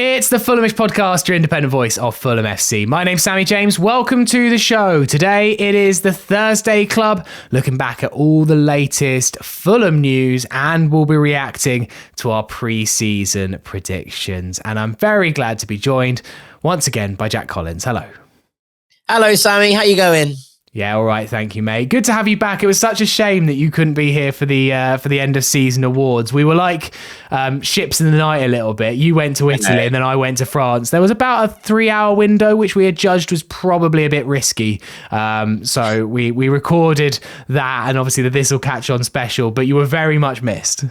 It's the Fulhamish podcast, your independent voice of Fulham FC. My name's Sammy James. Welcome to the show. Today it is the Thursday Club, looking back at all the latest Fulham news, and we'll be reacting to our pre-season predictions. And I'm very glad to be joined once again by Jack Collins. Hello. Hello, Sammy. How you going? Yeah, all right, thank you, mate. Good to have you back. It was such a shame that you couldn't be here for the end of season awards. We were like ships in the night a little bit. You went to Italy and then I went to France. There was about a 3-hour window, which we had judged was probably a bit risky. So we recorded that, and obviously the This Will Catch On special, but you were very much missed.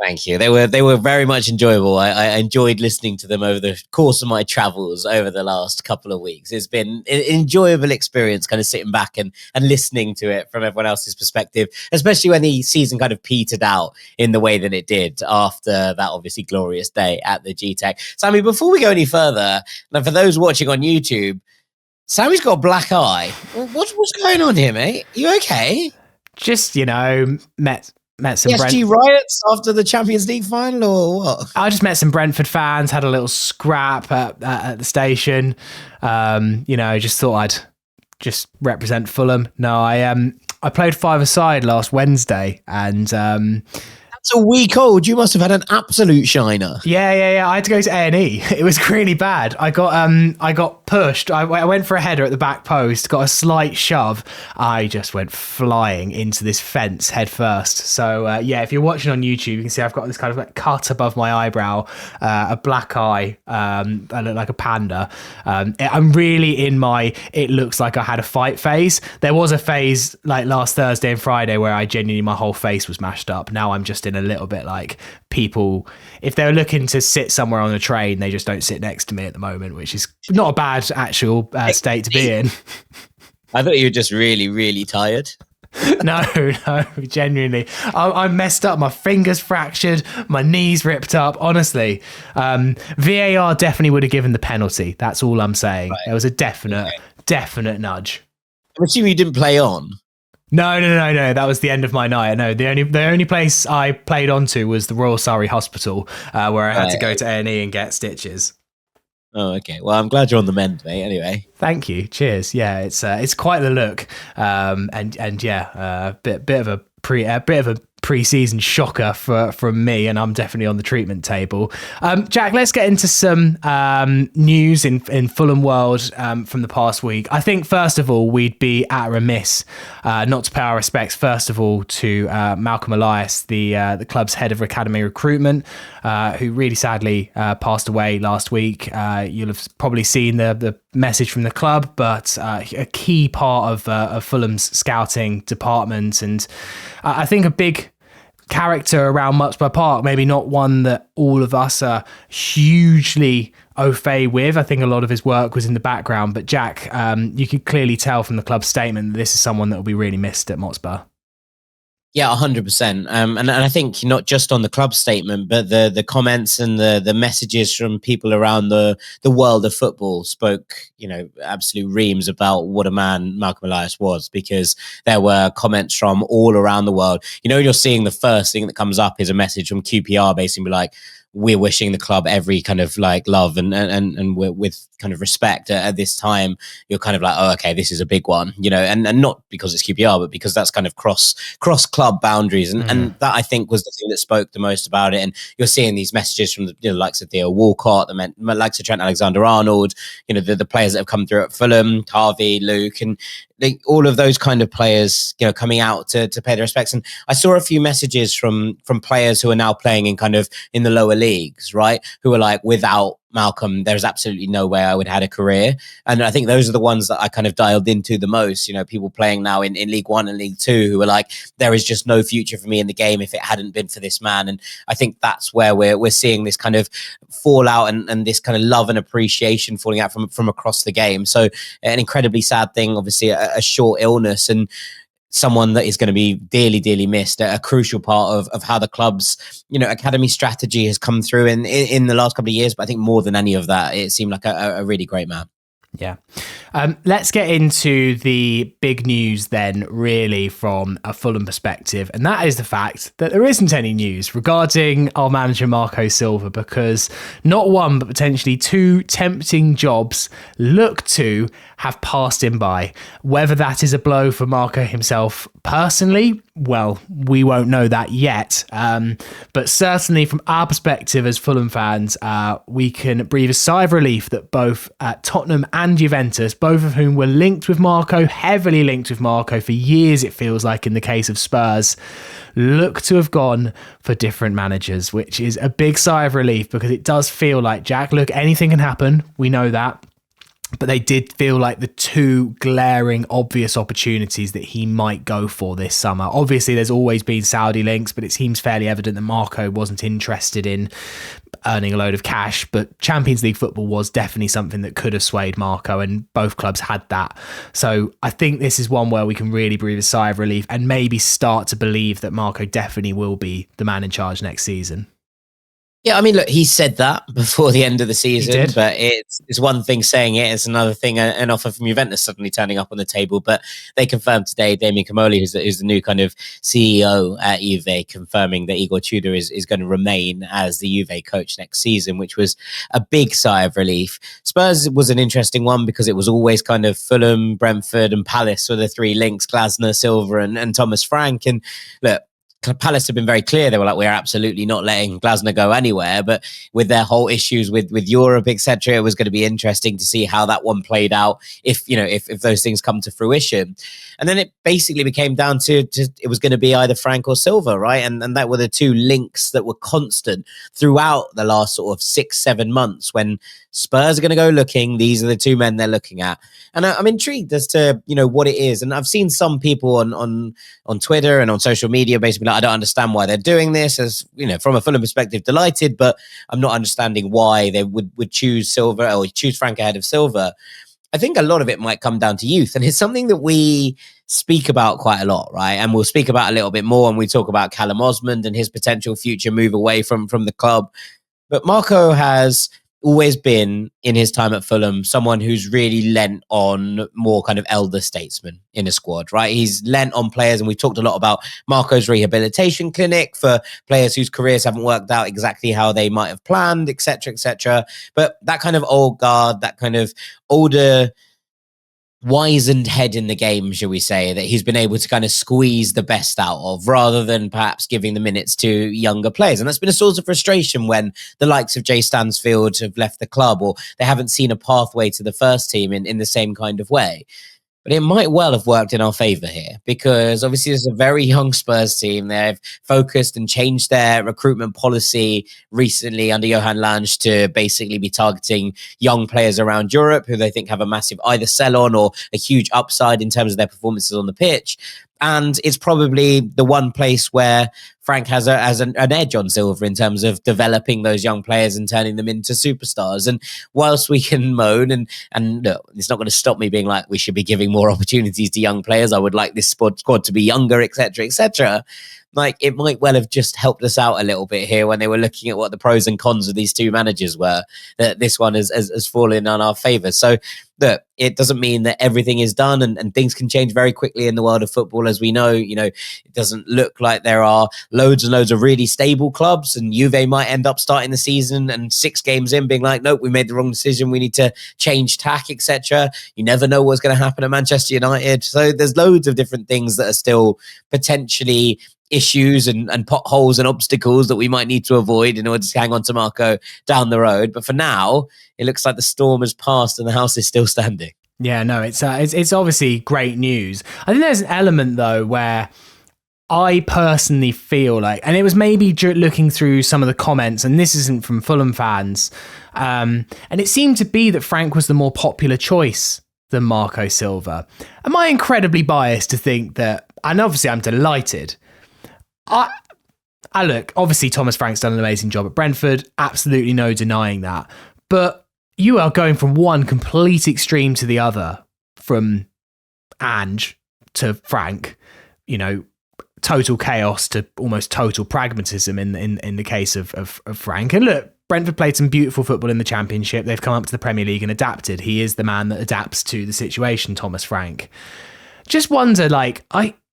Thank you. They were very much enjoyable. I enjoyed listening to them over the course of my travels over the last couple of weeks. It's been an enjoyable experience, kind of sitting back and listening to it from everyone else's perspective, especially when the season kind of petered out in the way that it did after that obviously glorious day at the G-Tech. Sammy, before we go any further, now for those watching on YouTube, Sammy's got a black eye. What's going on here, mate? You okay? Just, met some PSG riots after the Champions League final, or what? I just met some Brentford fans, had a little scrap at the station. Just thought I'd just represent Fulham. No, I played five-a-side last Wednesday, and that's a week old. You must have had an absolute shiner. Yeah. I had to go to A&E. It was really bad. I got pushed. I went for a header at the back post, got a slight shove. I just went flying into this fence head first. So if you're watching on YouTube, you can see I've got this kind of like cut above my eyebrow, a black eye. I look like a panda. I'm really in my it looks like I had a fight phase. There was a phase like last Thursday and Friday where I genuinely, my whole face was mashed up. Now I'm just in a little bit like people, if they're looking to sit somewhere on a train, they just don't sit next to me at the moment, which is not a bad actual state to be in. I thought you were just really, really tired. No, genuinely. I'm messed up. My fingers fractured, my knees ripped up. Honestly, VAR definitely would have given the penalty. That's all I'm saying. Right. There was a definite nudge. I'm assuming you didn't play on. No. That was the end of my night. No, the only place I played onto was the Royal Surrey Hospital, where I had to go to A&E and get stitches. Oh, okay. Well, I'm glad you're on the mend, mate. Anyway, thank you. Cheers. Yeah, it's quite the look, bit of a pre-season shocker from me, and I'm definitely on the treatment table. Jack, let's get into some news in Fulham world from the past week. I think first of all we'd be remiss not to pay our respects first of all to Malcolm Elias, the club's head of academy recruitment, who really sadly passed away last week. You'll have probably seen the message from the club, but a key part of Fulham's scouting department, and I think a big character around Hotspur Park, maybe not one that all of us are hugely au fait with. I think a lot of his work was in the background, but Jack, you could clearly tell from the club's statement that this is someone that will be really missed at Hotspur. Yeah, 100%. And I think not just on the club statement, but the comments and the messages from people around the world of football spoke, absolute reams about what a man Malcolm Elias was, because there were comments from all around the world. You're seeing the first thing that comes up is a message from QPR basically like, we're wishing the club every kind of like love and with kind of respect at this time. You're kind of like, oh, okay, this is a big one, and not because it's QPR, but because that's kind of cross club boundaries. And that I think was the thing that spoke the most about it. And you're seeing these messages from the likes of Theo Walcott, the likes of Trent Alexander-Arnold, the players that have come through at Fulham, Harvey, Luke, and all of those kind of players, coming out to pay their respects. And I saw a few messages from players who are now playing in the lower leagues, right? Who are like, without Malcolm, there's absolutely no way I would have had a career. And I think those are the ones that I kind of dialed into the most, people playing now in League One and League Two who are like, there is just no future for me in the game if it hadn't been for this man. And I think that's where we're seeing this kind of fallout and this kind of love and appreciation falling out from across the game. So an incredibly sad thing, obviously a short illness, and someone that is going to be dearly, dearly missed, a crucial part of how the club's, academy strategy has come through in the last couple of years. But I think more than any of that, it seemed like a really great man. Yeah. Let's get into the big news then, really, from a Fulham perspective. And that is the fact that there isn't any news regarding our manager, Marco Silva, because not one, but potentially two tempting jobs look to have passed him by. Whether that is a blow for Marco himself personally, well, we won't know that yet. But certainly from our perspective as Fulham fans, we can breathe a sigh of relief that both Tottenham and Juventus, both of whom were linked with Marco, heavily linked with Marco for years, it feels like in the case of Spurs, look to have gone for different managers, which is a big sigh of relief because it does feel like, Jack, look, anything can happen. We know that. But they did feel like the two glaring, obvious opportunities that he might go for this summer. Obviously, there's always been Saudi links, but it seems fairly evident that Marco wasn't interested in earning a load of cash. But Champions League football was definitely something that could have swayed Marco, and both clubs had that. So I think this is one where we can really breathe a sigh of relief and maybe start to believe that Marco definitely will be the man in charge next season. Yeah, I mean, look, he said that before the end of the season, but it's one thing saying it, it's another thing, an offer from Juventus suddenly turning up on the table. But they confirmed today, Damien Comoli, who's the new kind of CEO at Juve, confirming that Igor Tudor is going to remain as the Juve coach next season, which was a big sigh of relief. Spurs was an interesting one because it was always kind of Fulham, Brentford and Palace were the three links, Glasner, Silva and Thomas Frank. And look, Palace have been very clear. They were like, we're absolutely not letting Glasner go anywhere. But with their whole issues with Europe, etc., it was going to be interesting to see how that one played out if those things come to fruition. And then it basically became down to it was going to be either Frank or Silva, right? And that were the two links that were constant throughout the last sort of 6-7 months. When Spurs are going to go looking, these are the two men they're looking at. And I'm intrigued as to, what it is. And I've seen some people on Twitter and on social media basically like, I don't understand why they're doing this. As from a Fulham perspective, delighted, but I'm not understanding why they would choose Silva or choose Frank ahead of Silva. I think a lot of it might come down to youth, and it's something that we speak about quite a lot, right? And we'll speak about a little bit more when we talk about Callum Osmand and his potential future move away from the club. But Marco has always been, in his time at Fulham, someone who's really lent on more kind of elder statesmen in a squad, right? He's lent on players, and we talked a lot about Marco's rehabilitation clinic for players whose careers haven't worked out exactly how they might have planned, etc., etc. But that kind of old guard, that kind of older, wizened head in the game, shall we say, that he's been able to kind of squeeze the best out of, rather than perhaps giving the minutes to younger players. And that's been a source of frustration when the likes of Jay Stansfield have left the club, or they haven't seen a pathway to the first team in the same kind of way. But it might well have worked in our favour here, because obviously there's a very young Spurs team. They've focused and changed their recruitment policy recently under Johan Lange to basically be targeting young players around Europe who they think have a massive either sell-on or a huge upside in terms of their performances on the pitch. And it's probably the one place where Frank has an edge on Silva in terms of developing those young players and turning them into superstars. And whilst we can moan, and look, it's not going to stop me being like, we should be giving more opportunities to young players. I would like this squad to be younger, etc., etc. Like, it might well have just helped us out a little bit here when they were looking at what the pros and cons of these two managers were, that this one has fallen on our favour. So look, it doesn't mean that everything is done, and things can change very quickly in the world of football. As we know, it doesn't look like there are loads and loads of really stable clubs, and Juve might end up starting the season and 6 games in being like, nope, we made the wrong decision, we need to change tack, etc. You never know what's going to happen at Manchester United. So there's loads of different things that are still potentially issues and potholes and obstacles that we might need to avoid in order to hang on to Marco down the road. But for now, it looks like the storm has passed and the house is still standing. Yeah, no, it's obviously great news. I think there's an element though where I personally feel like, and it was maybe looking through some of the comments, and this isn't from Fulham fans, and it seemed to be that Frank was the more popular choice than Marco Silva. Am I incredibly biased to think that? And obviously I'm delighted. I look, obviously Thomas Frank's done an amazing job at Brentford, absolutely no denying that. But you are going from one complete extreme to the other, from Ange to Frank, total chaos to almost total pragmatism in the case of Frank. And look, Brentford played some beautiful football in the Championship. They've come up to the Premier League and adapted. He is the man that adapts to the situation, Thomas Frank. Just wonder,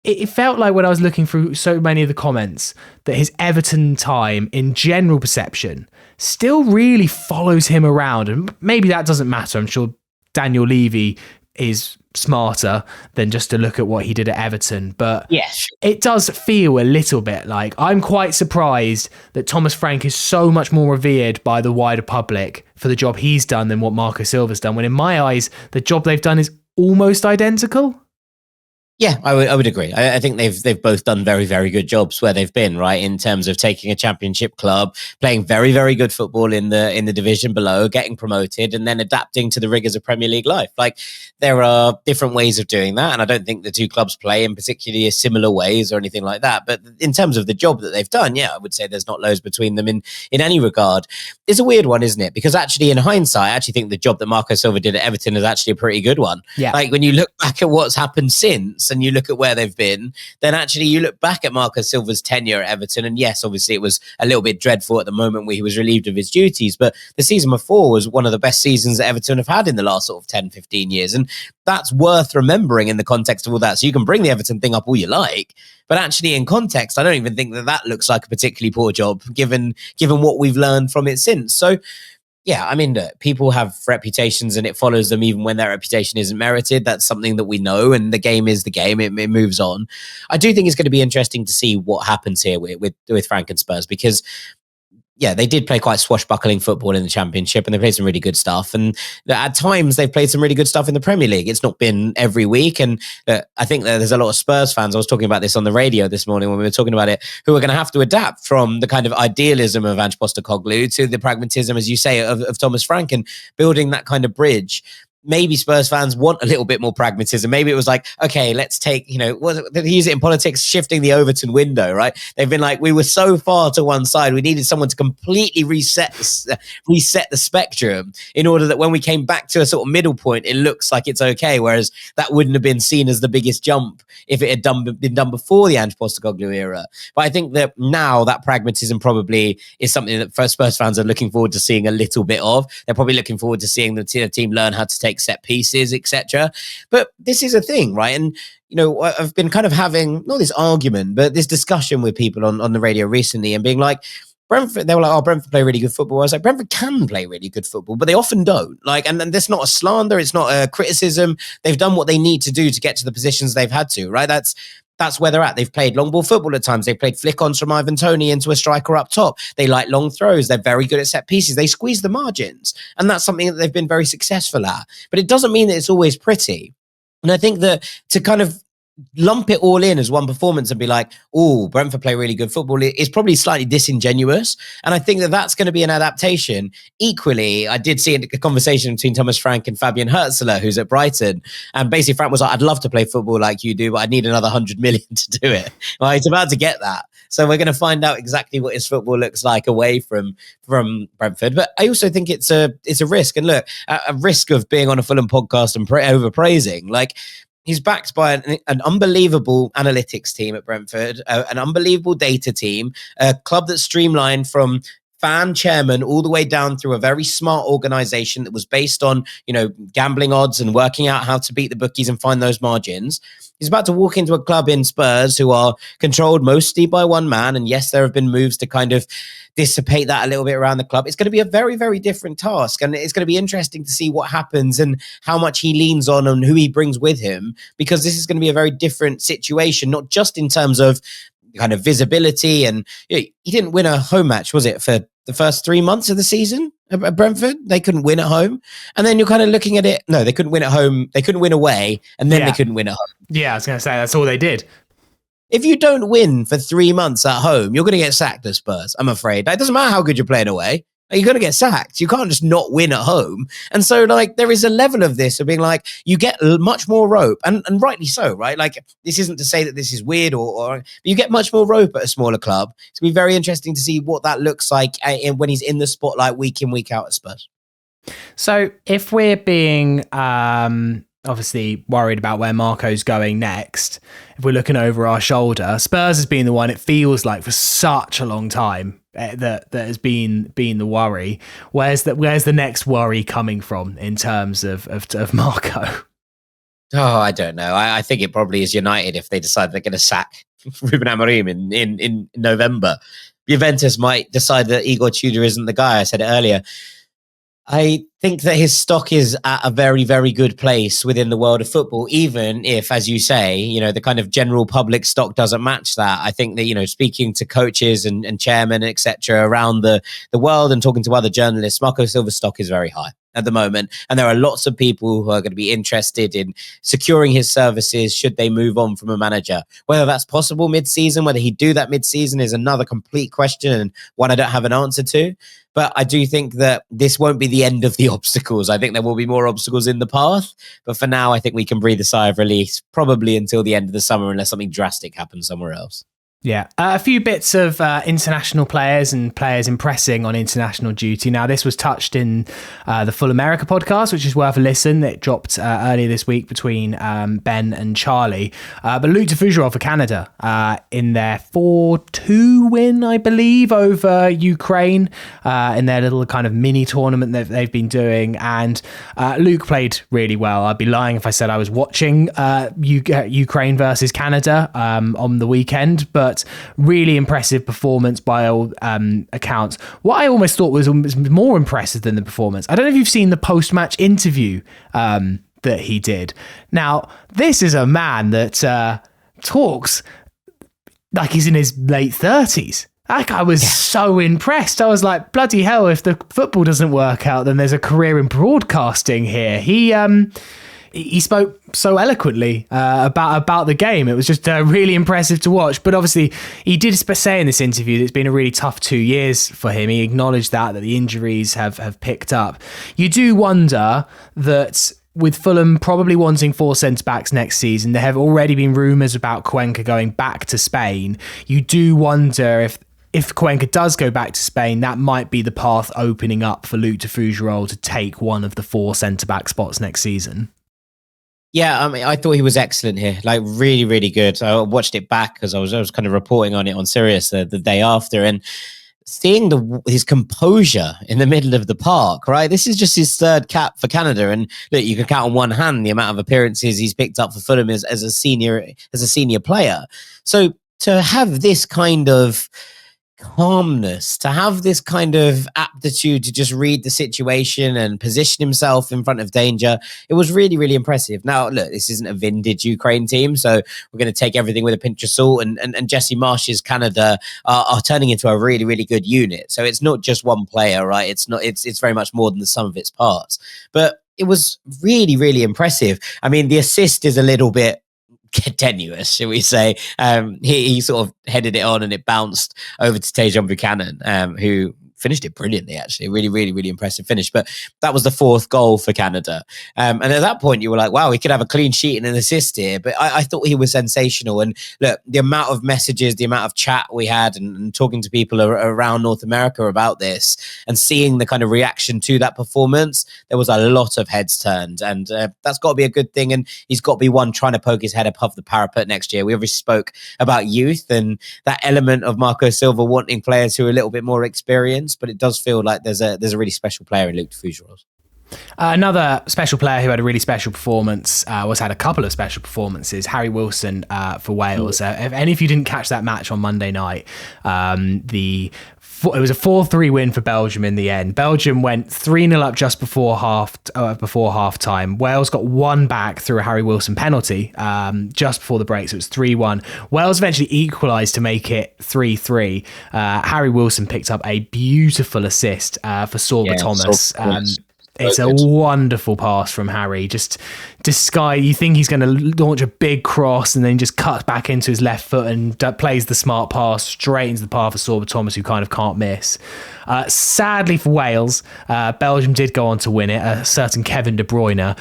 it felt like when I was looking through so many of the comments that his Everton time in general perception still really follows him around. And maybe that doesn't matter. I'm sure Daniel Levy is smarter than just to look at what he did at Everton. But yes, it does feel a little bit like I'm quite surprised that Thomas Frank is so much more revered by the wider public for the job he's done than what Marco Silva's done, when in my eyes, the job they've done is almost identical. Yeah, I would agree. I think they've both done very, very good jobs where they've been, right, in terms of taking a championship club, playing very, very good football in the division below, getting promoted, and then adapting to the rigors of Premier League life. Like, there are different ways of doing that, and I don't think the two clubs play in particularly similar ways or anything like that. But in terms of the job that they've done, yeah, I would say there's not loads between them in any regard. It's a weird one, isn't it? Because actually, in hindsight, I actually think the job that Marco Silva did at Everton is actually a pretty good one. Yeah. Like, when you look back at what's happened since, and you look at where they've been, then actually you look back at Marco Silva's tenure at Everton, and yes, obviously it was a little bit dreadful at the moment where he was relieved of his duties, but the season before was one of the best seasons that Everton have had in the last sort of 10, 15 years, and that's worth remembering in the context of all that. So you can bring the Everton thing up all you like, but actually in context, I don't even think that looks like a particularly poor job, given what we've learned from it since. So yeah, I mean, people have reputations and it follows them even when their reputation isn't merited. That's something that we know, and the game is the game. It moves on. I do think it's going to be interesting to see what happens here with Frank and Spurs, because yeah, they did play quite swashbuckling football in the Championship, and they played some really good stuff. And at times they've played some really good stuff in the Premier League. It's not been every week. And I think that there's a lot of Spurs fans. I was talking about this on the radio this morning when we were talking about it, who are going to have to adapt from the kind of idealism of Ange Postecoglou to the pragmatism, as you say, of Thomas Frank, and building that kind of bridge. Maybe Spurs fans want a little bit more pragmatism. Maybe it was like, okay, let's take, they use it in politics, shifting the Overton window, right? They've been like, we were so far to one side, we needed someone to completely reset the spectrum in order that when we came back to a sort of middle point, it looks like it's okay. Whereas that wouldn't have been seen as the biggest jump if it had been done before the Ange Postecoglou era. But I think that now that pragmatism probably is something that Spurs fans are looking forward to seeing a little bit of. They're probably looking forward to seeing the team learn how to take set pieces, etc. But this is a thing, right? And I've been kind of having not this argument, but this discussion with people on the radio recently, and being like, Brentford, they were like, oh, Brentford play really good football. I was like, Brentford can play really good football, but they often don't. And that's not a slander, it's not a criticism. They've done what they need to do to get to the positions they've had to, right? That's where they're at. They've played long ball football at times. They've played flick-ons from Ivan Toney into a striker up top. They like long throws. They're very good at set pieces. They squeeze the margins. And that's something that they've been very successful at. But it doesn't mean that it's always pretty. And I think that to kind of lump it all in as one performance and be like, oh, Brentford play really good football, is probably slightly disingenuous. And I think that that's going to be an adaptation. Equally, I did see a conversation between Thomas Frank and Fabian Hertzler, who's at Brighton. And basically Frank was like, I'd love to play football like you do, but I need another 100 million to do it. Well, he's about to get that. So we're going to find out exactly what his football looks like away from Brentford. But I also think it's a risk. And look, a risk of being on a Fulham podcast and overpraising, he's backed by an unbelievable analytics team at Brentford, an unbelievable data team, a club that's streamlined from fan chairman all the way down through a very smart organization that was based on, gambling odds and working out how to beat the bookies and find those margins. He's about to walk into a club in Spurs who are controlled mostly by one man. And yes, there have been moves to kind of dissipate that a little bit around the club. It's going to be a very, very different task. And it's going to be interesting to see what happens and how much he leans on and who he brings with him, because this is going to be a very different situation, not just in terms of kind of visibility. And he didn't win a home match, was it, for the first 3 months of the season at Brentford? They couldn't win at home. And then you're kind of looking at it. No, they couldn't win at home. They couldn't win away. And then they couldn't win at home. Yeah, I was going to say, that's all they did. If you don't win for 3 months at home, you're going to get sacked at Spurs, I'm afraid. It doesn't matter how good you're playing away. You're going to get sacked. You can't just not win at home. And so, there is a level of this of being like, you get much more rope, and rightly so, right? This isn't to say that this is weird but you get much more rope at a smaller club. It's going to be very interesting to see what that looks like when he's in the spotlight week in, week out at Spurs. So if we're being obviously worried about where Marco's going next, if we're looking over our shoulder, Spurs has been the one, it feels like, for such a long time, that has been the worry. Where's the next worry coming from in terms of Marco? Oh, I don't know. I think it probably is United if they decide they're going to sack Ruben Amorim in November. Juventus might decide that Igor Tudor isn't the guy. I said it earlier. I think that his stock is at a very, very good place within the world of football, even if, as you say, the kind of general public stock doesn't match that. I think that, speaking to coaches and chairmen, etc., around the world and talking to other journalists, Marco Silva's stock is very high at the moment. And there are lots of people who are going to be interested in securing his services should they move on from a manager. Whether that's possible mid-season, whether he'd do that mid-season is another complete question and one I don't have an answer to. But I do think that this won't be the end of the obstacles. I think there will be more obstacles in the path. But for now, I think we can breathe a sigh of relief, probably until the end of the summer, unless something drastic happens somewhere else. Yeah, a few bits of international players and players impressing on international duty. Now, this was touched in the Full America podcast, which is worth a listen. It dropped earlier this week between Ben and Charlie. But Luc de Fougerolles for Canada in their 4-2 win, I believe, over Ukraine in their little kind of mini tournament that they've been doing. And Luc played really well. I'd be lying if I said I was watching Ukraine versus Canada on the weekend, but really impressive performance by all accounts. What I almost thought was more impressive than the performance, I don't know if you've seen the post-match interview that he did. Now, this is a man that talks like he's in his late 30s. Like, I was so impressed. I was like, bloody hell, if the football doesn't work out, then there's a career in broadcasting here. He spoke so eloquently about the game. It was just really impressive to watch. But obviously, he did say in this interview that it's been a really tough 2 years for him. He acknowledged that the injuries have picked up. You do wonder that with Fulham probably wanting 4 centre-backs next season, there have already been rumours about Cuenca going back to Spain. You do wonder if Cuenca does go back to Spain, that might be the path opening up for Luc de Fougerolles to take one of the 4 centre-back spots next season. Yeah, I mean, I thought he was excellent here, like really, really good. I watched it back because I was kind of reporting on it on Sirius the day after, and seeing his composure in the middle of the park, right? This is just his 3rd cap for Canada, and look, you can count on one hand the amount of appearances he's picked up for Fulham as a senior player. So to have this kind of calmness, to have this kind of aptitude to just read the situation and position himself in front of danger, it was really, really impressive. Now, look, this isn't a vintage Ukraine team, so we're going to take everything with a pinch of salt, and Jesse Marsh's Canada are turning into a really, really good unit. So it's not just one player, right? It's very much more than the sum of its parts. But it was really, really impressive. I mean, the assist is a little bit tenuous, shall we say. He sort of headed it on and it bounced over to Tejan Buchanan, who finished it brilliantly, actually. Really, really, really impressive finish. But that was the 4th goal for Canada. And at that point, you were like, wow, he could have a clean sheet and an assist here. But I thought he was sensational. And look, the amount of messages, the amount of chat we had and talking to people around North America about this and seeing the kind of reaction to that performance, there was a lot of heads turned. And that's got to be a good thing. And he's got to be one trying to poke his head above the parapet next year. We obviously spoke about youth and that element of Marco Silva wanting players who are a little bit more experienced. But it does feel like there's a really special player in Luc de Fougerolles. Another special player who had a really special performance had a couple of special performances. Harry Wilson for Wales. If any of you didn't catch that match on Monday night, it was a 4-3 win for Belgium in the end. Belgium went 3-0 up just before half time. Wales got 1 back through a Harry Wilson penalty just before the break, so it was 3-1. Wales eventually equalised to make it 3-3. Harry Wilson picked up a beautiful assist for Sorba Thomas. It's a wonderful pass from Harry. Just you think he's going to launch a big cross and then just cuts back into his left foot and plays the smart pass straight into the path of Sorba Thomas, who kind of can't miss. Sadly for Wales, Belgium did go on to win it. A certain Kevin De Bruyne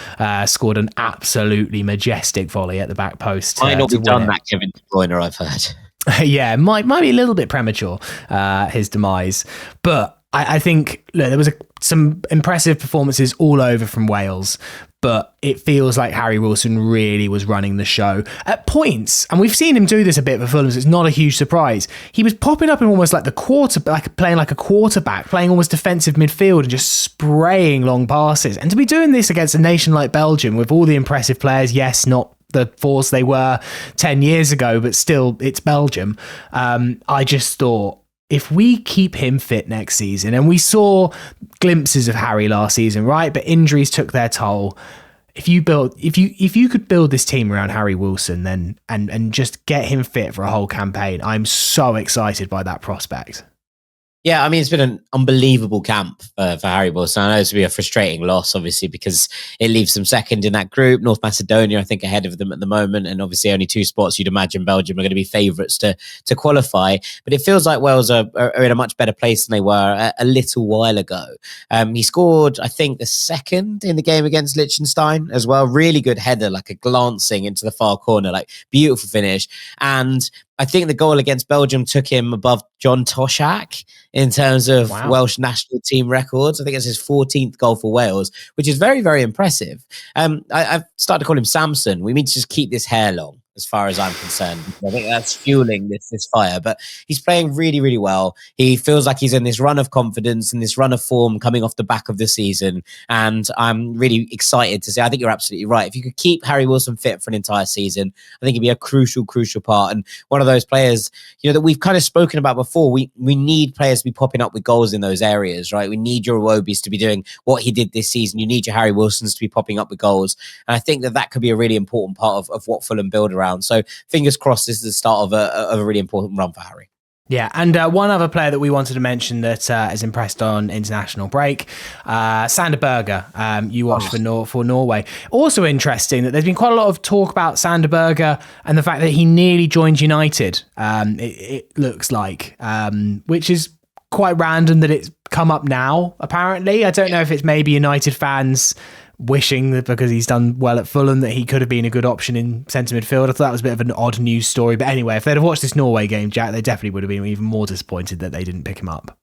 scored an absolutely majestic volley at the back post. Might not be done that Kevin De Bruyne, I've heard. Yeah, might be a little bit premature, his demise. But I think there was some impressive performances all over from Wales, but it feels like Harry Wilson really was running the show at points. And we've seen him do this a bit for Fulham, so it's not a huge surprise. He was popping up in almost like playing like a quarterback, playing almost defensive midfield and just spraying long passes. And to be doing this against a nation like Belgium with all the impressive players, yes, not the force they were 10 years ago, but still, it's Belgium. I just thought, if we keep him fit next season, and we saw glimpses of Harry last season, right? But injuries took their toll. If you could build this team around Harry Wilson, then and just get him fit for a whole campaign, I'm so excited by that prospect. Yeah, I mean, it's been an unbelievable camp for Harry Wilson. I know it's going to be a frustrating loss, obviously, because it leaves them second in that group. North Macedonia, I think, ahead of them at the moment. And obviously only 2 spots. You'd imagine Belgium are going to be favourites to qualify. But it feels like Wales are in a much better place than they were a little while ago. He scored, I think, the second in the game against Liechtenstein as well. Really good header, like a glancing into the far corner, like beautiful finish. And I think the goal against Belgium took him above John Toshak in terms of Welsh national team records. I think it's his 14th goal for Wales, which is very, very impressive. I've started to call him Samson. We need to just keep this hair long, as far as I'm concerned. I think that's fueling this fire. But he's playing really, really well. He feels like he's in this run of confidence and this run of form coming off the back of the season. And I'm really excited to say, I think you're absolutely right. If you could keep Harry Wilson fit for an entire season, I think he'd be a crucial part. And one of those players, that we've kind of spoken about before. We need players to be popping up with goals in those areas, right? We need your Iwobi's to be doing what he did this season. You need your Harry Wilsons to be popping up with goals. And I think that could be a really important part of what Fulham build around. So fingers crossed, this is the start of a really important run for Harry. Yeah, and one other player that we wanted to mention that is impressed on international break, Sander Berge. You watched for Norway. Also interesting that there's been quite a lot of talk about Sander Berge and the fact that he nearly joined United. It looks like, which is quite random that it's come up now. Apparently, I don't know if it's maybe United fans wishing that because he's done well at Fulham that he could have been a good option in centre midfield. I thought that was a bit of an odd news story. But anyway, if they'd have watched this Norway game, Jack, they definitely would have been even more disappointed that they didn't pick him up.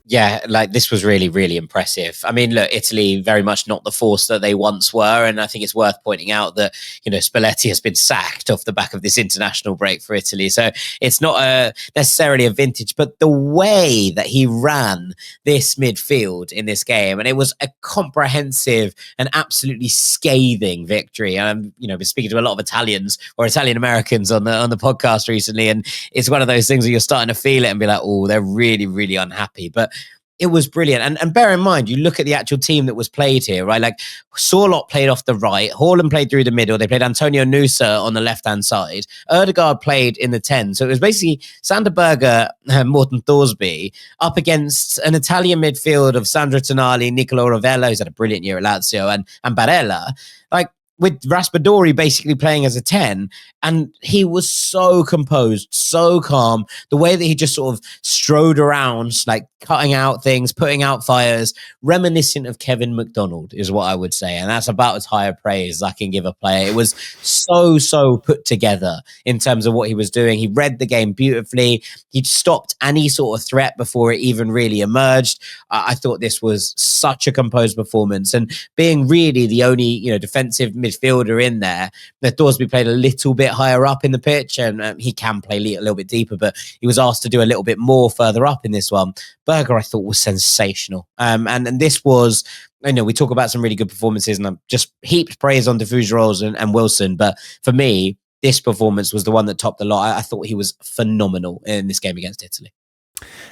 Yeah, like this was really, really impressive. I mean, look, Italy very much not the force that they once were. And I think it's worth pointing out that, Spalletti has been sacked off the back of this international break for Italy. So it's not necessarily a vintage, but the way that he ran this midfield in this game, and it was a comprehensive and absolutely scathing victory. And I've been speaking to a lot of Italians or Italian Americans on the podcast recently. And it's one of those things where you're starting to feel it and be like, oh, they're really, really unhappy. But it was brilliant. And bear in mind, you look at the actual team that was played here, right? Like Sorloth played off the right, Haaland played through the middle, they played Antonio Nusa on the left-hand side, Ødegaard played in the 10. So it was basically Sander Berge, Morten Thorsby, up against an Italian midfield of Sandro Tonali, Nicolo Rovella, who's had a brilliant year at Lazio, and Barella. Like, with Raspadori basically playing as a 10, and he was so composed, so calm. The way that he just sort of strode around, like cutting out things, putting out fires, reminiscent of Kevin McDonald is what I would say. And that's about as high a praise I can give a player. It was so put together in terms of what he was doing. He read the game beautifully. He stopped any sort of threat before it even really emerged. I thought this was such a composed performance, and being really the only, defensive midfielder in there, that Thorsby played a little bit higher up in the pitch, and he can play a little bit deeper, but he was asked to do a little bit more further up in this one. Berge, I thought, was sensational. And this was, we talk about some really good performances, and I've just heaped praise on de Fougerolles and Wilson, but for me, this performance was the one that topped the lot. I thought he was phenomenal in this game against Italy.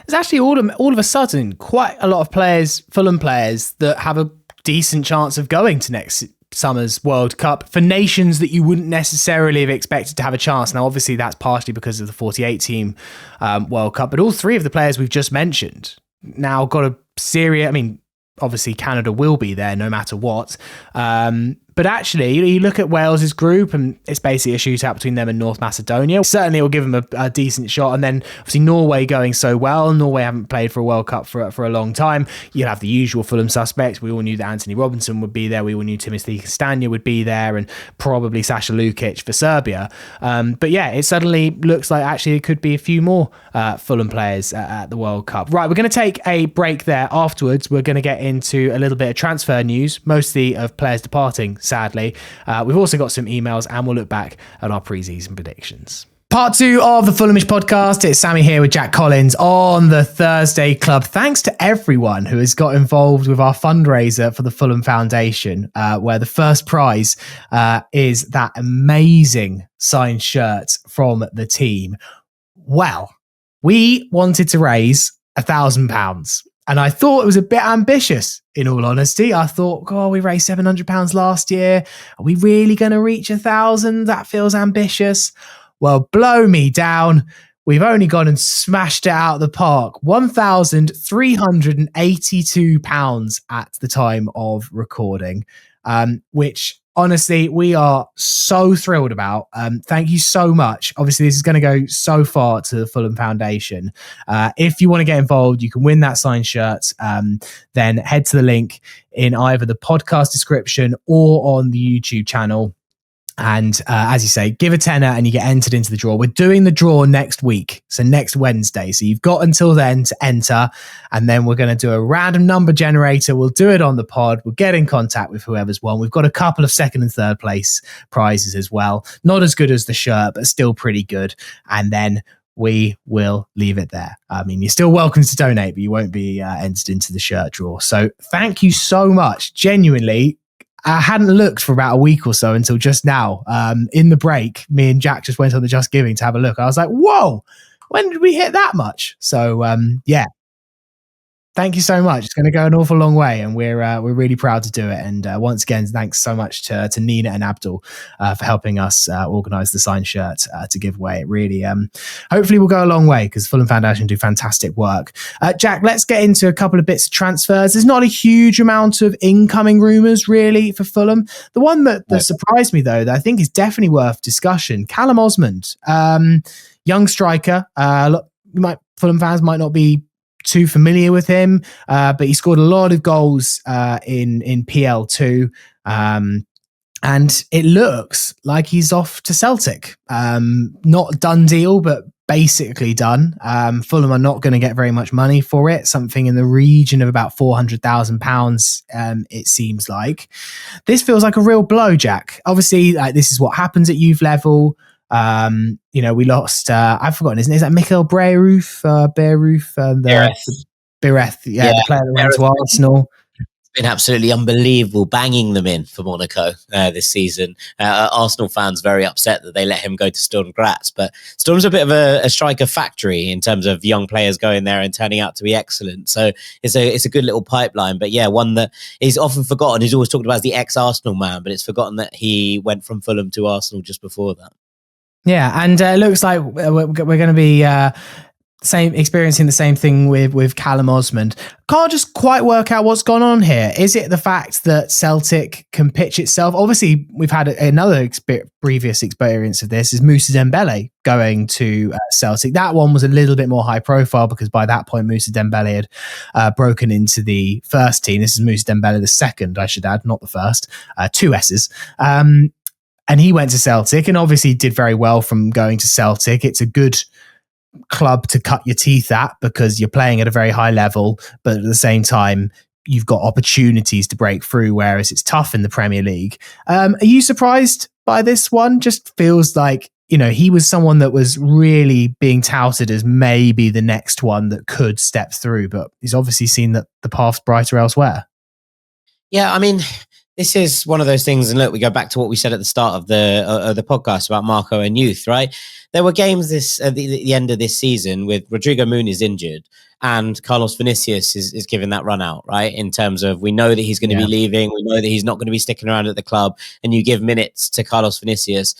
There's actually all of a sudden quite a lot of players, Fulham players, that have a decent chance of going to next summer's World Cup for nations that you wouldn't necessarily have expected to have a chance. Now, obviously, that's partially because of the 48 team World Cup, but all three of the players we've just mentioned now got a serious, obviously Canada will be there no matter what. But actually, you look at Wales's group, and it's basically a shootout between them and North Macedonia. Certainly, it will give them a decent shot. And then, obviously, Norway going so well. Norway haven't played for a World Cup for a long time. You'll have the usual Fulham suspects. We all knew that Anthony Robinson would be there. We all knew Timothy Castagna would be there, and probably Sasha Lukic for Serbia. But yeah, it suddenly looks like actually it could be a few more Fulham players at the World Cup. Right, we're going to take a break there. Afterwards, we're going to get into a little bit of transfer news, mostly of players departing, sadly. We've also got some emails, and we'll look back at our pre-season predictions. Part 2 of the Fulhamish podcast. It's Sammy here with Jack Collins on the Thursday Club. Thanks to everyone who has got involved with our fundraiser for the Fulham Foundation, where the first prize is that amazing signed shirt from the team. Well, we wanted to raise £1,000. And I thought it was a bit ambitious, in all honesty. I thought, God, we raised £700 last year. Are we really going to reach 1,000? That feels ambitious. Well, blow me down. We've only gone and smashed it out of the park. £1,382 at the time of recording, which honestly, we are so thrilled about. Thank you so much. Obviously, this is going to go so far to the Fulham Foundation. If you want to get involved, you can win that signed shirt. Then head to the link in either the podcast description or on the YouTube channel. And as you say, give a tenner and you get entered into the draw. We're doing the draw next week, so next Wednesday. So you've got until then to enter, and then we're going to do a random number generator. We'll do it on the pod. We'll get in contact with whoever's won. We've got a couple of second and third place prizes as well. Not as good as the shirt, but still pretty good. And then we will leave it there. I mean, you're still welcome to donate, but you won't be entered into the shirt draw. So thank you so much. Genuinely, I hadn't looked for about a week or so until just now. In the break, me and Jack just went on the Just Giving to have a look. I was like, whoa, when did we hit that much? So, yeah. Thank you so much. It's going to go an awful long way, and we're really proud to do it. And once again, thanks so much to Nina and Abdul for helping us organise the signed shirt to give away. It really, hopefully, will go a long way because Fulham Foundation do fantastic work. Jack, let's get into a couple of bits of transfers. There's not a huge amount of incoming rumours really for Fulham. The one that surprised me though, that I think is definitely worth discussion: Callum Osmand, young striker. Fulham fans might not be too familiar with him, but he scored a lot of goals in PL2, and it looks like he's off to Celtic. Not a done deal, but basically done. Fulham are not going to get very much money for it, something in the region of about £400,000, it seems like. This feels like a real blow, Jack. Obviously, this is what happens at youth level. We lost, I've forgotten his name. Is that Mikael Berge? Berge, the player that went to Arsenal. It's been absolutely unbelievable, banging them in for Monaco this season. Arsenal fans very upset that they let him go to Sturm Graz, but Sturm's a bit of a striker factory in terms of young players going there and turning out to be excellent. So it's a good little pipeline. But yeah, one that is often forgotten. He's always talked about as the ex-Arsenal man, but it's forgotten that he went from Fulham to Arsenal just before that. Yeah, and it looks like we're going to be experiencing the same thing with Callum Osmand. Can't just quite work out what's gone on here. Is it the fact that Celtic can pitch itself? Obviously, we've had another previous experience of this, is Moussa Dembele going to Celtic. That one was a little bit more high profile because by that point, Moussa Dembele had broken into the first team. This is Moussa Dembele the second, I should add, not the first. 2 S's. And he went to Celtic and obviously did very well from going to Celtic. It's a good club to cut your teeth at because you're playing at a very high level, but at the same time, you've got opportunities to break through, whereas it's tough in the Premier League. Are you surprised by this one? Just feels like, he was someone that was really being touted as maybe the next one that could step through, but he's obviously seen that the path's brighter elsewhere. Yeah, I mean, this is one of those things, and look, we go back to what we said at the start of the podcast about Marco and youth, right? There were games at the end of this season with Rodrigo Muniz injured and Carlos Vinicius is giving that run out, right? In terms of, we know that he's going to be leaving, we know that he's not going to be sticking around at the club, and you give minutes to Carlos Vinicius.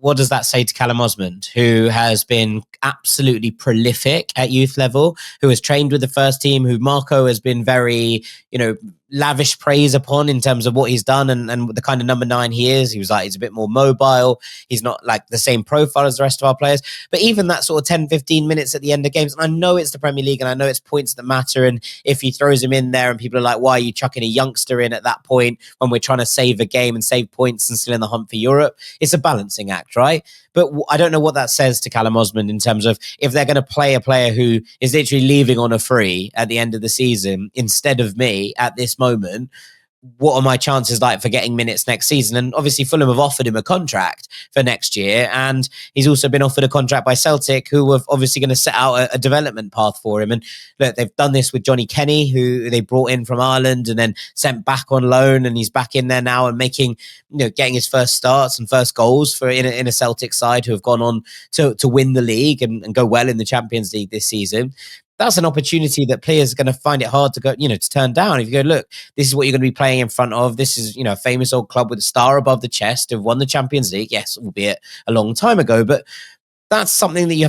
What does that say to Callum Osmand, who has been absolutely prolific at youth level, who has trained with the first team, who Marco has been very, lavish praise upon in terms of what he's done and the kind of number 9 he is. He was like, he's a bit more mobile. He's not like the same profile as the rest of our players. But even that sort of 10, 15 minutes at the end of games, and I know it's the Premier League and I know it's points that matter. And if he throws him in there and people are like, why are you chucking a youngster in at that point when we're trying to save a game and save points and still in the hunt for Europe? It's a balancing act, right? But I don't know what that says to Callum Osmand in terms of if they're going to play a player who is literally leaving on a free at the end of the season instead of me at this moment. What are my chances like for getting minutes next season? And obviously Fulham have offered him a contract for next year, and he's also been offered a contract by Celtic, who are obviously going to set out a development path for him. And look, they've done this with Johnny Kenny, who they brought in from Ireland and then sent back on loan, and he's back in there now and making, getting his first starts and first goals for in a Celtic side who have gone on to win the league and go well in the Champions League this season. That's an opportunity that players are going to find it hard to go, to turn down. If you go, look, this is what you're going to be playing in front of. This is, a famous old club with a star above the chest who've won the Champions League. Yes, albeit a long time ago, but that's something that you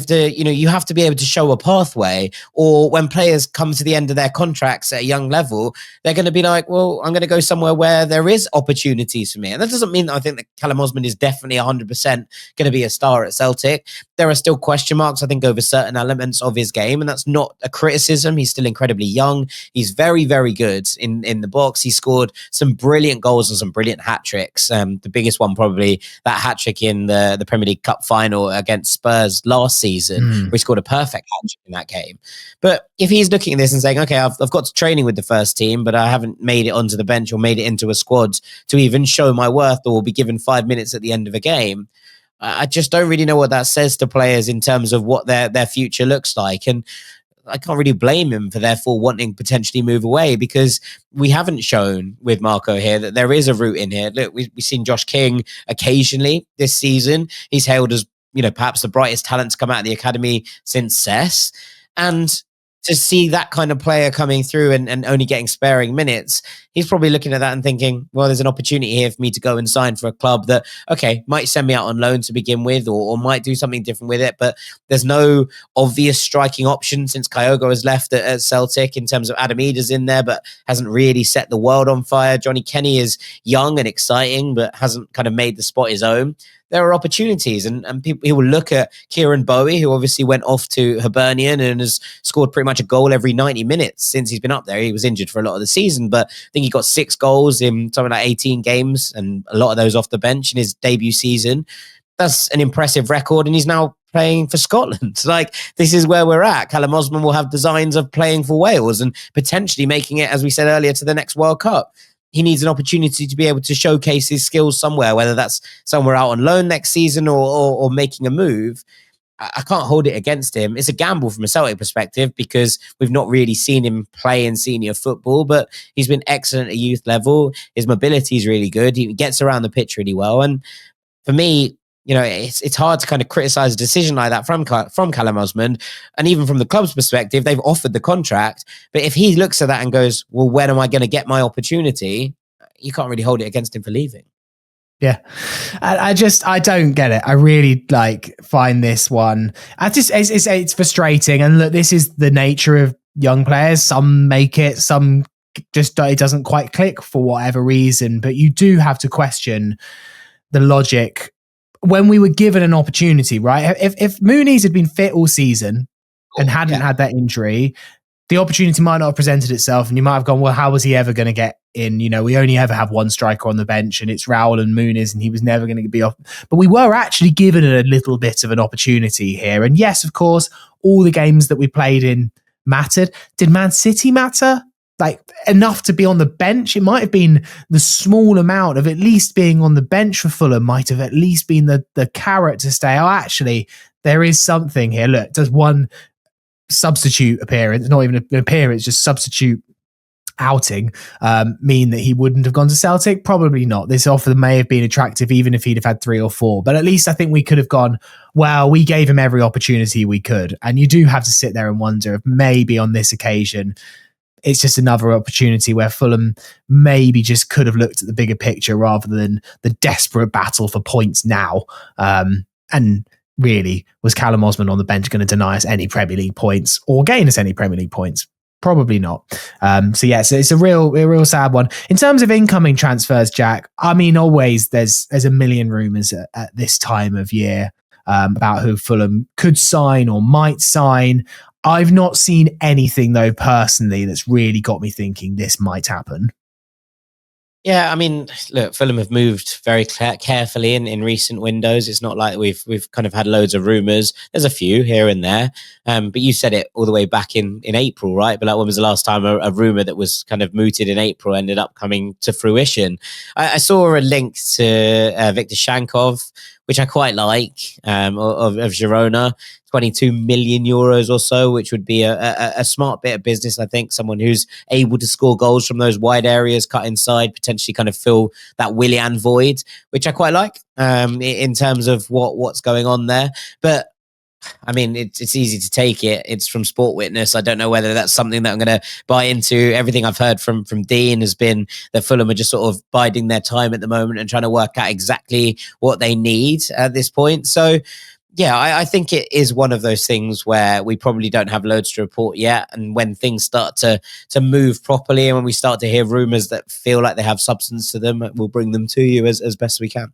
have to be able to show a pathway. Or when players come to the end of their contracts at a young level, they're going to be like, well, I'm going to go somewhere where there is opportunities for me. And that doesn't mean that I think that Callum Osmand is definitely 100% going to be a star at Celtic. There are still question marks, I think, over certain elements of his game. And that's not a criticism. He's still incredibly young. He's very, very good in the box. He scored some brilliant goals and some brilliant hat-tricks. The biggest one probably that hat-trick in the Premier League Cup final against Spurs last season, where he scored a perfect hat-trick in that game. But if he's looking at this and saying, okay, I've got to training with the first team, but I haven't made it onto the bench or made it into a squad to even show my worth or be given 5 minutes at the end of a game, I just don't really know what that says to players in terms of what their future looks like. And I can't really blame him for therefore wanting potentially move away, because we haven't shown with Marco here that there is a route in here. Look, we've seen Josh King occasionally this season. He's hailed as, perhaps the brightest talent to come out of the academy since Cess. And to see that kind of player coming through and only getting sparing minutes, he's probably looking at that and thinking, well, there's an opportunity here for me to go and sign for a club that, okay, might send me out on loan to begin with or might do something different with it. But there's no obvious striking option since Kyogo has left at Celtic in terms of Adam Ida's in there, but hasn't really set the world on fire. Johnny Kenny is young and exciting, but hasn't kind of made the spot his own. There are opportunities, and people, he will look at Kieran Bowie, who obviously went off to Hibernian and has scored pretty much a goal every 90 minutes since he's been up there. He was injured for a lot of the season, but I think he got 6 goals in something like 18 games, and a lot of those off the bench in his debut season. That's an impressive record, and he's now playing for Scotland. Like, this is where we're at. Callum Osmand will have designs of playing for Wales and potentially making it, as we said earlier, to the next World Cup. He needs an opportunity to be able to showcase his skills somewhere, whether that's somewhere out on loan next season or making a move. I can't hold it against him. It's a gamble from a Celtic perspective because we've not really seen him play in senior football, but he's been excellent at youth level. His mobility is really good. He gets around the pitch really well. And for me, it's hard to kind of criticize a decision like that from Callum Osmand. And even from the club's perspective, they've offered the contract. But if he looks at that and goes, well, when am I going to get my opportunity? You can't really hold it against him for leaving. Yeah, I don't get it. I really find this one. It's frustrating. And look, this is the nature of young players. Some make it, some just, it doesn't quite click for whatever reason. But you do have to question the logic when we were given an opportunity, right? If Mooney's had been fit all season and hadn't had that injury, the opportunity might not have presented itself, and you might have gone, well, how was he ever going to get in? We only ever have one striker on the bench, and it's Raul and Muniz, and he was never going to be off. But we were actually given a little bit of an opportunity here. And yes, of course, all the games that we played in mattered. Did Man City matter? Enough to be on the bench? It might have been the small amount of at least being on the bench for Fulham might have at least been the carrot to stay. Oh, actually, there is something here. Look, does one substitute appearance, not even an appearance, just substitute outing, mean that he wouldn't have gone to Celtic? Probably not. This offer may have been attractive even if he'd have had 3 or 4. But at least I think we could have gone, well, we gave him every opportunity we could. And you do have to sit there and wonder if maybe on this occasion, it's just another opportunity where Fulham maybe just could have looked at the bigger picture rather than the desperate battle for points now. And really, was Callum Osmand on the bench going to deny us any Premier League points or gain us any Premier League points? Probably not. So it's a real sad one. In terms of incoming transfers, Jack, I mean, always there's a million rumours at this time of year about who Fulham could sign or might sign. I've not seen anything, though, personally, that's really got me thinking this might happen. Yeah, I mean, look, Fulham have moved very carefully in recent windows. It's not like we've kind of had loads of rumours. There's a few here and there, but you said it all the way back in April, right? But like, when was the last time a rumour that was kind of mooted in April ended up coming to fruition? I saw a link to Victor Shankov, which I quite like, of Girona. 22 million euros or so, which would be a smart bit of business. I think someone who's able to score goals from those wide areas, cut inside, potentially kind of fill that Willian void, which I quite like in terms of what's going on there. But I mean, it's easy to take it. It's from Sport Witness. I don't know whether that's something that I'm going to buy into. Everything I've heard from Dean has been that Fulham are just sort of biding their time at the moment and trying to work out exactly what they need at this point. So yeah, I think it is one of those things where we probably don't have loads to report yet. And when things start to move properly and when we start to hear rumours that feel like they have substance to them, we'll bring them to you as best we can.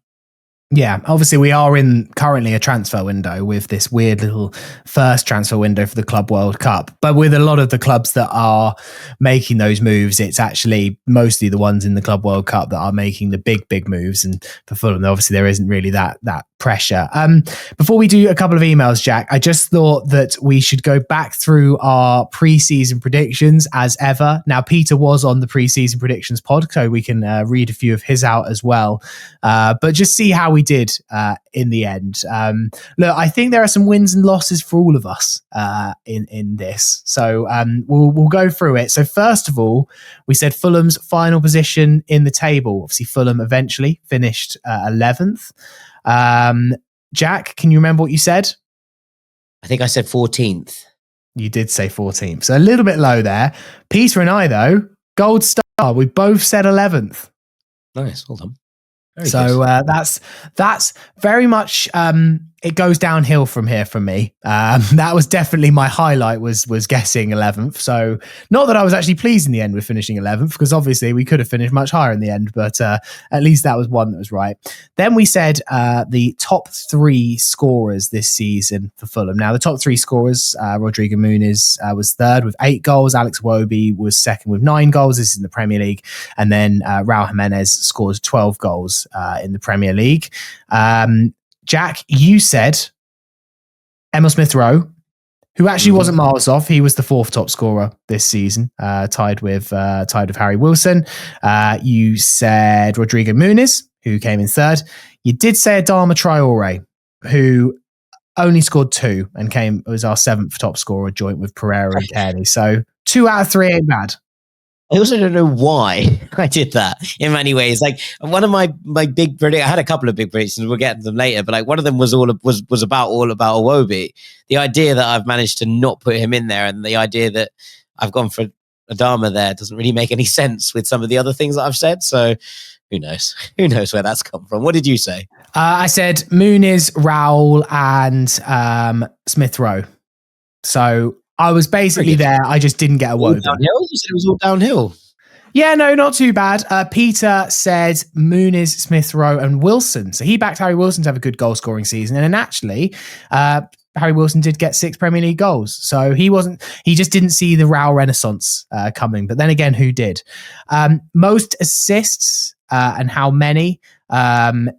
Yeah, obviously we are in currently a transfer window with this weird little first transfer window for the Club World Cup. But with a lot of the clubs that are making those moves, it's actually mostly the ones in the Club World Cup that are making the big moves. And for Fulham, obviously there isn't really that pressure. Before we do a couple of emails, Jack, I just thought that we should go back through our pre-season predictions as ever. Now, Peter was on the pre-season predictions pod, so we can read a few of his out as well. But just see how we did in the end. Look, I think there are some wins and losses for all of us in this. So we'll go through it. So first of all, we said Fulham's final position in the table. Obviously, Fulham eventually finished 11th. Jack, can you remember what you said? I think I said 14th. You did say 14th. So a little bit low there. Peter and I, though, gold star. We both said 11th. Nice. Well done. So that's very much it goes downhill from here from me. That was definitely my highlight was guessing 11th. So not that I was actually pleased in the end with finishing 11th, because obviously we could have finished much higher in the end, but at least that was one that was right. Then we said the top three scorers this season for Fulham. Now the top three scorers, Rodrigo Muniz was third with 8 goals. Alex Iwobi was second with 9 goals. This is in the Premier League. And then Raul Jimenez scores 12 goals in the Premier League. Jack, you said Emil Smith-Rowe, who actually wasn't miles off. He was the 4th top scorer this season, tied with Harry Wilson. You said Rodrigo Muniz, who came in 3rd. You did say Adama Traore, who only scored 2 and was our 7th top scorer, joint with Pereira and Kearney. So 2 out of 3 ain't bad. I also don't know why I did that in many ways. Like one of my big predictions, I had a couple of big predictions. We'll get to them later, but like one of them was about Iwobi. The idea that I've managed to not put him in there, and the idea that I've gone for Adama there doesn't really make any sense with some of the other things that I've said. So who knows? Who knows where that's come from? What did you say? I said Muniz, Raul, and Smith-Rowe. So I was basically there. I just didn't get a word. You said it was all downhill. Yeah, no, not too bad. Peter said Muniz, Smith-Rowe, and Wilson. So he backed Harry Wilson to have a good goal scoring season. And actually, Harry Wilson did get 6 Premier League goals. So he just didn't see the Raul renaissance coming. But then again, who did? Most assists and how many?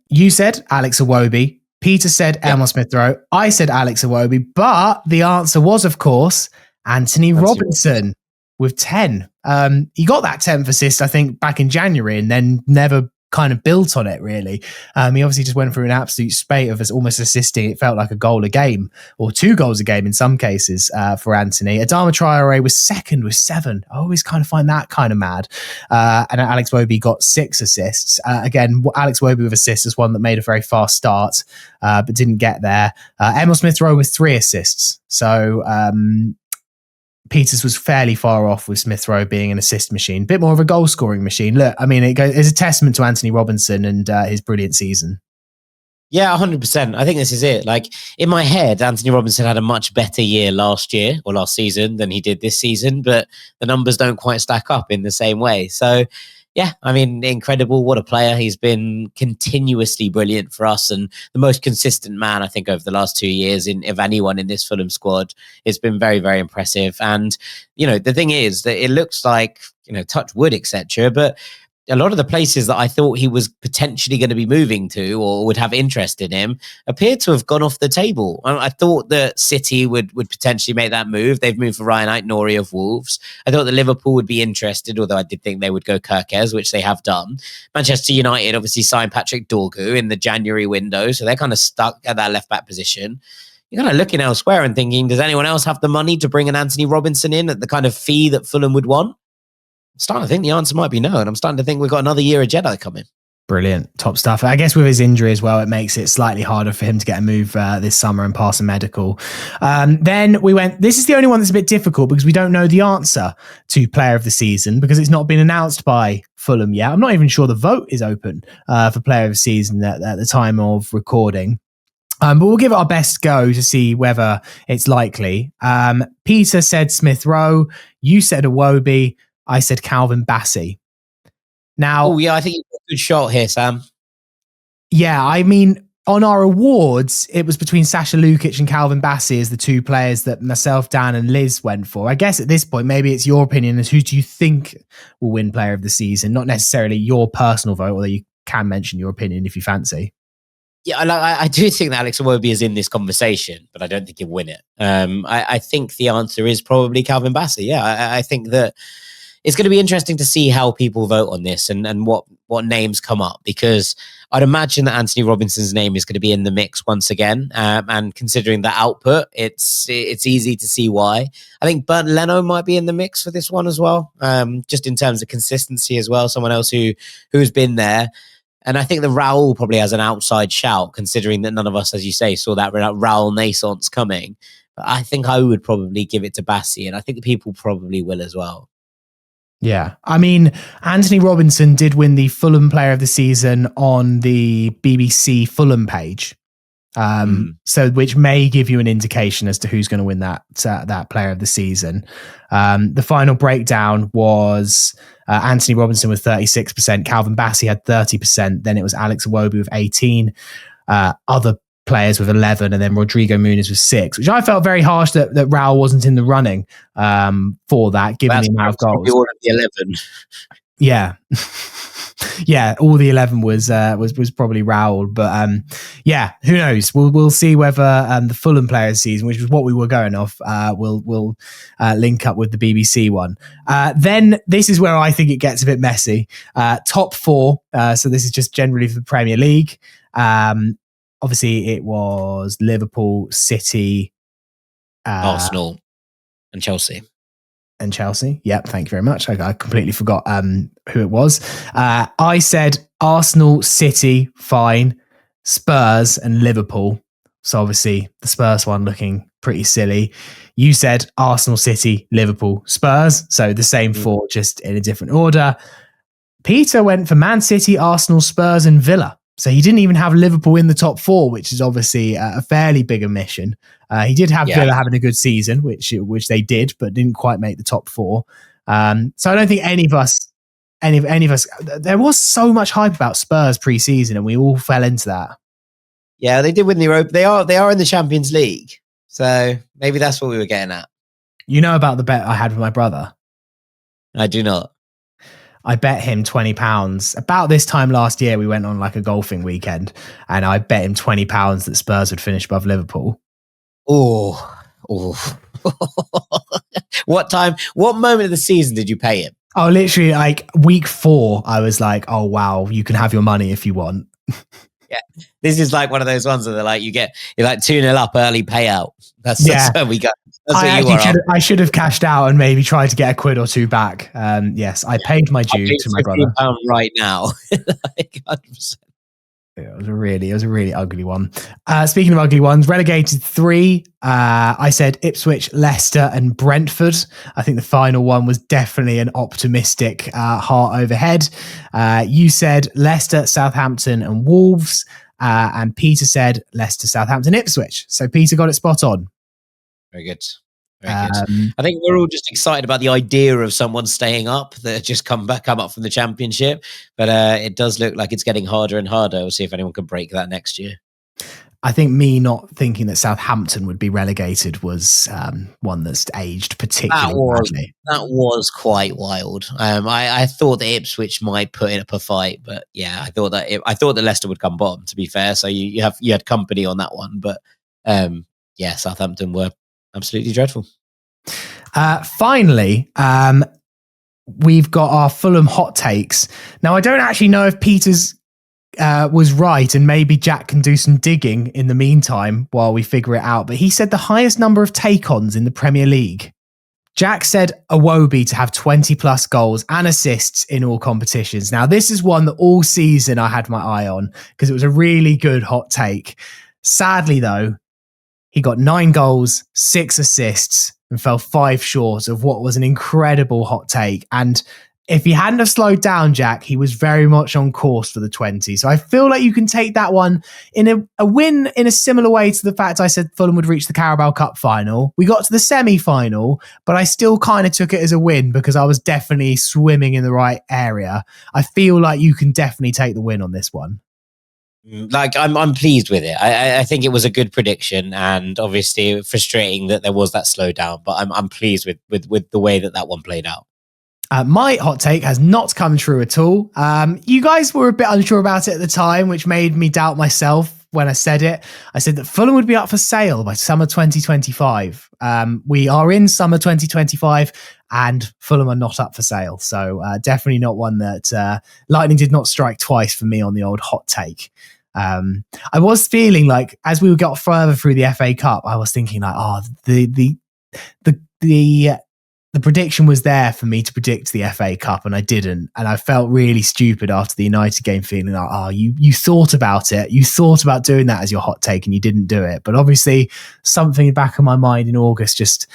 You said Alex Iwobi. Peter said Emil Smith-Rowe. I said Alex Iwobi, but the answer was, of course, Anthony Robinson with 10. He got that 10th assist, I think, back in January and then never kind of built on it, really. He obviously just went through an absolute spate of almost assisting. It felt like a goal a game or 2 goals a game in some cases for Anthony. Adama Traore was 2nd with 7. I always kind of find that kind of mad. And Alex Iwobi got 6 assists. Again, Alex Iwobi with assists is one that made a very fast start, but didn't get there. Emil Smith-Rowe with 3 assists. So Peters was fairly far off with Smith-Rowe being an assist machine, a bit more of a goal scoring machine. Look, I mean, it's a testament to Anthony Robinson and his brilliant season. Yeah, 100%. I think this is it. Like, in my head, Anthony Robinson had a much better year last year or last season than he did this season, but the numbers don't quite stack up in the same way. So, yeah, I mean, incredible. What a player. He's been continuously brilliant for us and the most consistent man, I think, over the last 2 years of anyone in this Fulham squad. It's been very, very impressive. And, the thing is that it looks like, touch wood, etc. But a lot of the places that I thought he was potentially going to be moving to or would have interest in him appeared to have gone off the table. I thought that City would potentially make that move. They've moved for Ryan Aït-Nouri of Wolves. I thought that Liverpool would be interested, although I did think they would go Kirkes, which they have done. Manchester United obviously signed Patrick Dorgu in the January window, so they're kind of stuck at that left-back position. You're kind of looking elsewhere and thinking, does anyone else have the money to bring an Anthony Robinson in at the kind of fee that Fulham would want? I'm starting to think the answer might be no, and I'm starting to think we've got another year of Jedi coming. Brilliant. Top stuff. I guess with his injury as well, it makes it slightly harder for him to get a move this summer and pass a medical. Then we went, this is the only one that's a bit difficult because we don't know the answer to player of the season because it's not been announced by Fulham yet. I'm not even sure the vote is open for player of the season at the time of recording. But we'll give it our best go to see whether it's likely. Peter said Smith Rowe. You said Iwobi. I said Calvin Bassey. Now, oh yeah, I think you've got a good shot here, Sam. Yeah, I mean, on our awards, it was between Sasha Lukic and Calvin Bassey as the two players that myself, Dan, and Liz went for. I guess at this point, maybe it's your opinion as who do you think will win Player of the Season, not necessarily your personal vote, although you can mention your opinion if you fancy. Yeah, I do think that Alex Iwobi is in this conversation, but I don't think he'll win it. I think the answer is probably Calvin Bassey. Yeah, I think that it's going to be interesting to see how people vote on this and what names come up, because I'd imagine that Anthony Robinson's name is going to be in the mix once again. And considering the output, it's easy to see why. I think Bernd Leno might be in the mix for this one as well, just in terms of consistency as well. Someone else who's been there. And I think that Raul probably has an outside shout, considering that none of us, as you say, saw that Raul Naissance coming. But I think I would probably give it to Bassey, and I think the people probably will as well. Yeah. I mean, Anthony Robinson did win the Fulham Player of the Season on the BBC Fulham page. So which may give you an indication as to who's going to win that Player of the Season. The final breakdown was Anthony Robinson with 36%, Calvin Bassey had 30%, then it was Alex Iwobi with 18%, other players with 11%, and then Rodrigo Muniz with 6%, which I felt very harsh that Raul wasn't in the running for that, given the amount of goals. All of the 11. Yeah. Yeah, all the 11 was probably Raul, but yeah, who knows? We'll see whether the Fulham Players season, which was what we were going off, will link up with the BBC one. Then this is where I think it gets a bit messy. Top four. So this is just generally for the Premier League. Obviously, it was Liverpool, City, Arsenal, and Chelsea. And Chelsea. Yep, thank you very much. I completely forgot who it was. I said Arsenal, City, fine. Spurs and Liverpool. So obviously the Spurs one looking pretty silly. You said Arsenal, City, Liverpool, Spurs. So the same four, just in a different order. Peter went for Man City, Arsenal, Spurs and Villa. So he didn't even have Liverpool in the top four, which is obviously a fairly big omission. He did have Villa having a good season, which they did, but didn't quite make the top four. So I don't think any of us, there was so much hype about Spurs pre-season and we all fell into that. Yeah, they did win the Europa. They are in the Champions League. So maybe that's what we were getting at. You know about the bet I had with my brother? I do not. I bet him £20. About this time last year, we went on like a golfing weekend and I bet him £20 that Spurs would finish above Liverpool. Oh. What moment of the season did you pay him? Oh, literally like week 4, I was like, oh, wow, you can have your money if you want. Yeah. This is like one of those ones where they're like, you're like 2-0 up early payout. That's where we go. I should have cashed out and maybe tried to get a quid or two back. Yes, I paid my due to my brother. Right now. Like 100%. It was a really ugly one. Speaking of ugly ones, relegated 3. I said Ipswich, Leicester and Brentford. I think the final one was definitely an optimistic heart overhead. You said Leicester, Southampton and Wolves. And Peter said Leicester, Southampton, Ipswich. So Peter got it spot on. Very good. Very good. I think we're all just excited about the idea of someone staying up that just come up from the Championship. But it does look like it's getting harder and harder. We'll see if anyone can break that next year. I think me not thinking that Southampton would be relegated was one that's aged particularly badly. That was quite wild. I thought that Ipswich might put up a fight, but yeah, I thought that Leicester would come bottom. To be fair, so you had company on that one, but yeah, Southampton were absolutely dreadful. Finally, we've got our Fulham hot takes. Now, I don't actually know if Peter's was right, and maybe Jack can do some digging in the meantime while we figure it out. But he said the highest number of take-ons in the Premier League. Jack said Iwobi to have 20 plus goals and assists in all competitions. Now, this is one that all season I had my eye on because it was a really good hot take. Sadly, though, he got 9 goals, 6 assists, and fell 5 short of what was an incredible hot take. And if he hadn't have slowed down, Jack, he was very much on course for the 20. So I feel like you can take that one in a win in a similar way to the fact I said Fulham would reach the Carabao Cup final. We got to the semi-final, but I still kind of took it as a win because I was definitely swimming in the right area. I feel like you can definitely take the win on this one. Like I'm pleased with it. I think it was a good prediction, and obviously frustrating that there was that slowdown. But I'm pleased with the way that one played out. My hot take has not come true at all. You guys were a bit unsure about it at the time, which made me doubt myself when I said it. I said that Fulham would be up for sale by summer 2025. We are in summer 2025 and Fulham are not up for sale. So definitely not one that lightning did not strike twice for me on the old hot take. I was feeling like as we got further through the FA Cup, I was thinking like, the prediction was there for me to predict the FA Cup, and I didn't. And I felt really stupid after the United game, feeling like, you thought about it. You thought about doing that as your hot take and you didn't do it. But obviously something in the back of my mind in August just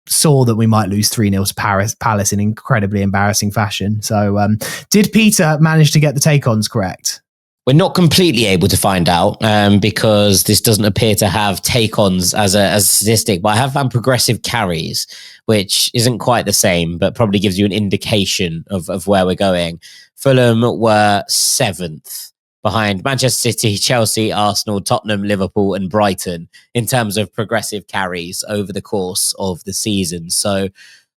saw that we might lose 3-0 to Palace in incredibly embarrassing fashion. So did Peter manage to get the take-ons correct? We're not completely able to find out because this doesn't appear to have take-ons as a statistic, but I have found progressive carries, which isn't quite the same, but probably gives you an indication of where we're going. Fulham were 7th behind Manchester City, Chelsea, Arsenal, Tottenham, Liverpool and Brighton in terms of progressive carries over the course of the season. So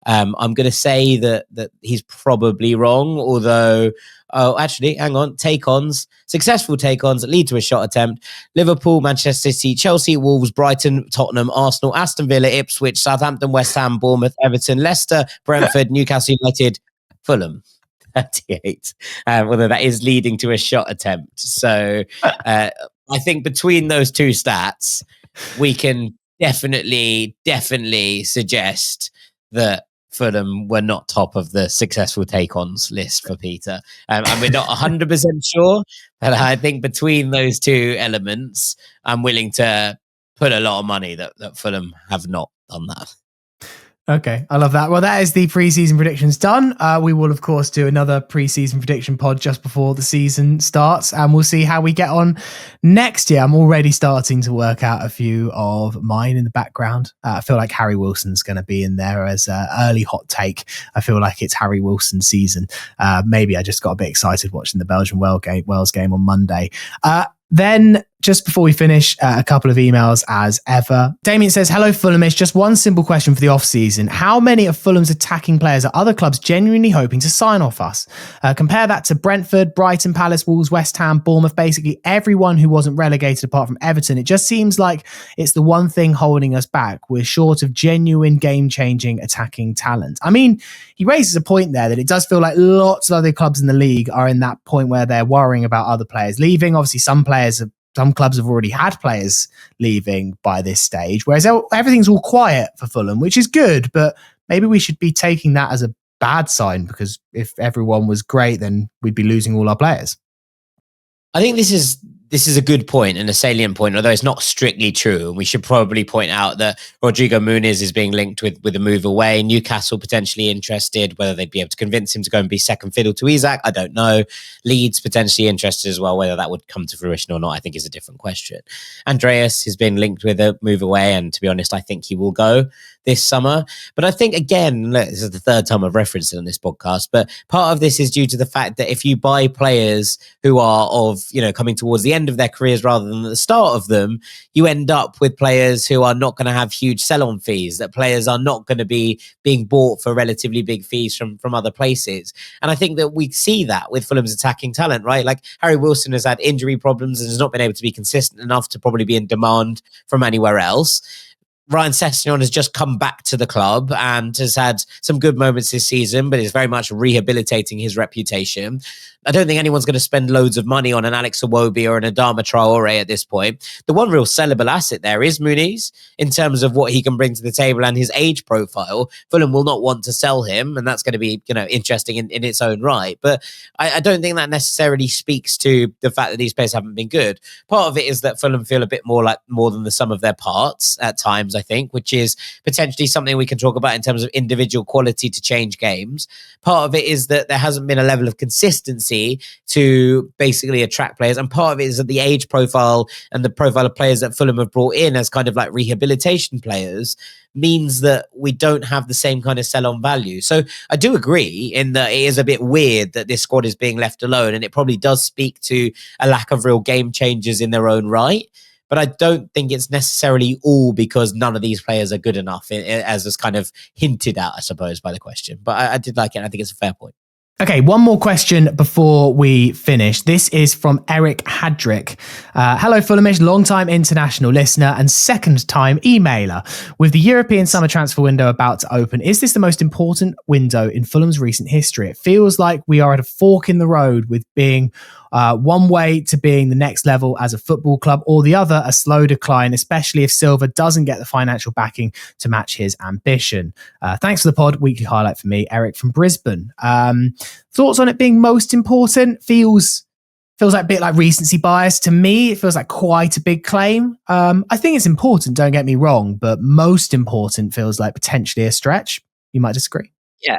I'm going to say that he's probably wrong, although... Oh, actually, hang on. Take-ons, successful take-ons that lead to a shot attempt. Liverpool, Manchester City, Chelsea, Wolves, Brighton, Tottenham, Arsenal, Aston Villa, Ipswich, Southampton, West Ham, Bournemouth, Everton, Leicester, Brentford, Newcastle United, Fulham. 38. Whether that is leading to a shot attempt. So I think between those two stats, we can definitely suggest that Fulham were not top of the successful take-ons list for Peter. And we're not 100% sure, but I think between those two elements, I'm willing to put a lot of money that Fulham have not done that. Okay, I love that. Well, that is the pre-season predictions done. We will, of course, do another pre-season prediction pod just before the season starts, and we'll see how we get on next year. I'm already starting to work out a few of mine in the background. I feel like Harry Wilson's going to be in there as an early hot take. I feel like it's Harry Wilson season. Maybe I just got a bit excited watching the Belgian Wales game on Monday. Then, just before we finish, a couple of emails as ever. Damien says, hello Fulhamish, just one simple question for the off-season. How many of Fulham's attacking players are other clubs genuinely hoping to sign off us? Compare that to Brentford, Brighton, Palace, Wolves, West Ham, Bournemouth, basically everyone who wasn't relegated apart from Everton. It just seems like it's the one thing holding us back. We're short of genuine game-changing attacking talent. I mean, he raises a point there that it does feel like lots of other clubs in the league are in that point where they're worrying about other players leaving. Obviously, some clubs have already had players leaving by this stage, whereas everything's all quiet for Fulham, which is good, but maybe we should be taking that as a bad sign, because if everyone was great, then we'd be losing all our players. I think this this is a good point and a salient point, although it's not strictly true. And we should probably point out that Rodrigo Muniz is being linked with a move away. Newcastle potentially interested, whether they'd be able to convince him to go and be second fiddle to Isak, I don't know. Leeds potentially interested as well. Whether that would come to fruition or not, I think is a different question. Andreas has been linked with a move away, and to be honest, I think he will go this summer. But I think, again, look, this is the third time I've referenced it on this podcast, but part of this is due to the fact that if you buy players who are coming towards the end of their careers rather than the start of them, you end up with players who are not going to have huge sell-on fees, that players are not going to be being bought for relatively big fees from other places. And I think that we see that with Fulham's attacking talent, right? Like Harry Wilson has had injury problems and has not been able to be consistent enough to probably be in demand from anywhere else. Ryan Sessegnon has just come back to the club and has had some good moments this season, but is very much rehabilitating his reputation. I don't think anyone's going to spend loads of money on an Alex Iwobi or an Adama Traore at this point. The one real sellable asset there is Muniz in terms of what he can bring to the table and his age profile. Fulham will not want to sell him, and that's going to be interesting in its own right. But I don't think that necessarily speaks to the fact that these players haven't been good. Part of it is that Fulham feel a bit more like more than the sum of their parts at times, I think, which is potentially something we can talk about in terms of individual quality to change games. Part of it is that there hasn't been a level of consistency to basically attract players, and part of it is that the age profile and the profile of players that Fulham have brought in as kind of like rehabilitation players means that we don't have the same kind of sell-on value. So I do agree in that it is a bit weird that this squad is being left alone, and it probably does speak to a lack of real game changers in their own right. But I don't think it's necessarily all because none of these players are good enough, as is kind of hinted at, I suppose, by the question. But I did like it. I think it's a fair point. Okay, one more question before we finish. This is from Eric Hadrick. Hello, Fulhamish, long-time international listener and second-time emailer. With the European summer transfer window about to open, is this the most important window in Fulham's recent history? It feels like we are at a fork in the road, with being one way to being the next level as a football club, or the other, a slow decline, especially if Silva doesn't get the financial backing to match his ambition. Thanks for the pod. Weekly highlight for me, Eric from Brisbane. Thoughts on it being most important? Feels like a bit like recency bias to me. It feels like quite a big claim. I think it's important, don't get me wrong, but most important feels like potentially a stretch. You might disagree. Yeah.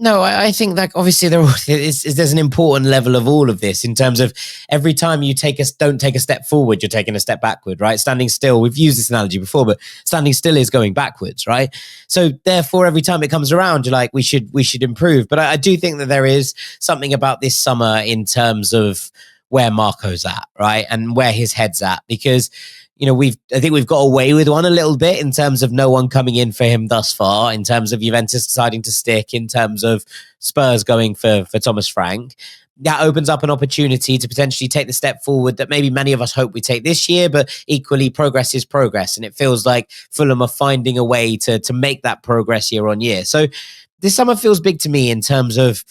No, I think that obviously there's an important level of all of this in terms of every time you don't take a step forward, you're taking a step backward, right? Standing still, we've used this analogy before, but standing still is going backwards, right? So therefore, every time it comes around, you're like, we should improve. But I do think that there is something about this summer in terms of where Marco's at, right? And where his head's at, because I think we've got away with one a little bit in terms of no one coming in for him thus far, in terms of Juventus deciding to stick, in terms of Spurs going for Thomas Frank. That opens up an opportunity to potentially take the step forward that maybe many of us hope we take this year, but equally progress is progress. And it feels like Fulham are finding a way to make that progress year on year. So this summer feels big to me in terms of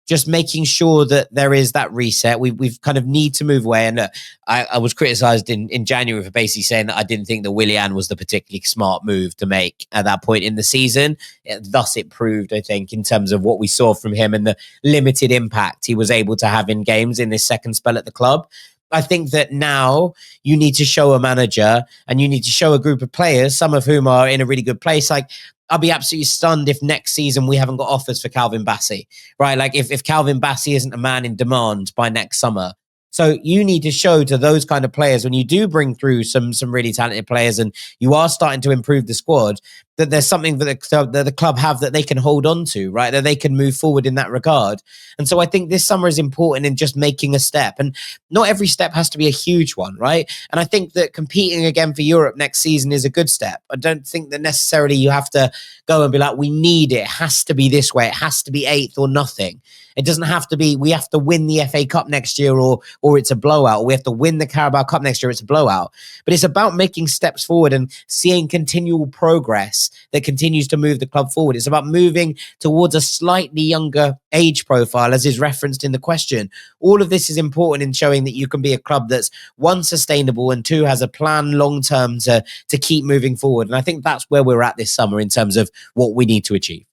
just making sure that there is that reset. We've kind of need to move away. And I was criticised in January for basically saying that I didn't think that Willian was the particularly smart move to make at that point in the season. Thus, it proved, I think, in terms of what we saw from him and the limited impact he was able to have in games in this second spell at the club. I think that now you need to show a manager and you need to show a group of players, some of whom are in a really good place. Like, I'll be absolutely stunned if next season we haven't got offers for Calvin Bassey, right? Like if Calvin Bassey isn't a man in demand by next summer. So you need to show to those kind of players, when you do bring through some really talented players and you are starting to improve the squad, that there's something that the club have that they can hold on to, right? That they can move forward in that regard. And so I think this summer is important in just making a step. And not every step has to be a huge one, right? And I think that competing again for Europe next season is a good step. I don't think that necessarily you have to go and be like, we need it. It has to be this way. It has to be 8th or nothing. It doesn't have to be, we have to win the FA Cup next year or it's a blowout. Or we have to win the Carabao Cup next year, it's a blowout. But it's about making steps forward and seeing continual progress that continues to move the club forward. It's about moving towards a slightly younger age profile, as is referenced in the question. All of this is important in showing that you can be a club that's, one, sustainable, and two, has a plan long-term to keep moving forward. And I think that's where we're at this summer in terms of what we need to achieve.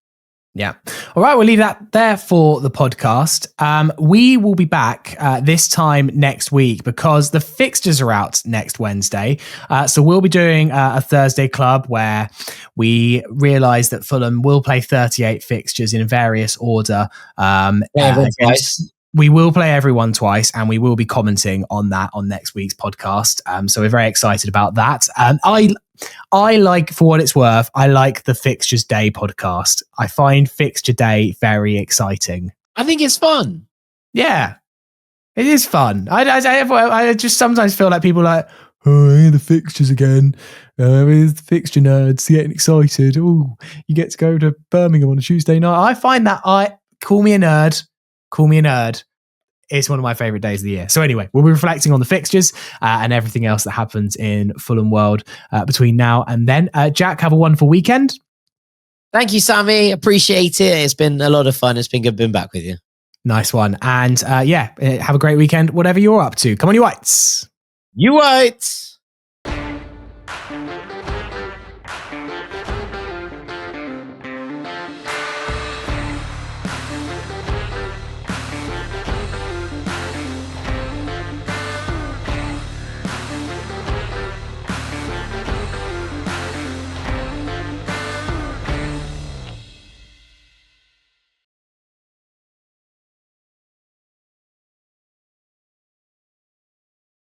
Yeah. All right. We'll leave that there for the podcast. We will be back this time next week because the fixtures are out next Wednesday. So we'll be doing a Thursday club where we realise that Fulham will play 38 fixtures in various order. We will play everyone twice, and we will be commenting on that on next week's podcast. So we're very excited about that. I like, for what it's worth, I like the Fixtures Day podcast. I find Fixture Day very exciting. I think it's fun. Yeah, it is fun. I just sometimes feel like people are like, oh, the fixtures again. It's the fixture nerds getting excited. Oh, you get to go to Birmingham on a Tuesday night. I find that call me a nerd. It's one of my favourite days of the year. So anyway, we'll be reflecting on the fixtures and everything else that happens in Fulham world between now and then. Jack, have a wonderful weekend. Thank you, Sammy. Appreciate it. It's been a lot of fun. It's been good being back with you. Nice one. And have a great weekend, whatever you're up to. Come on, you Whites. You Whites.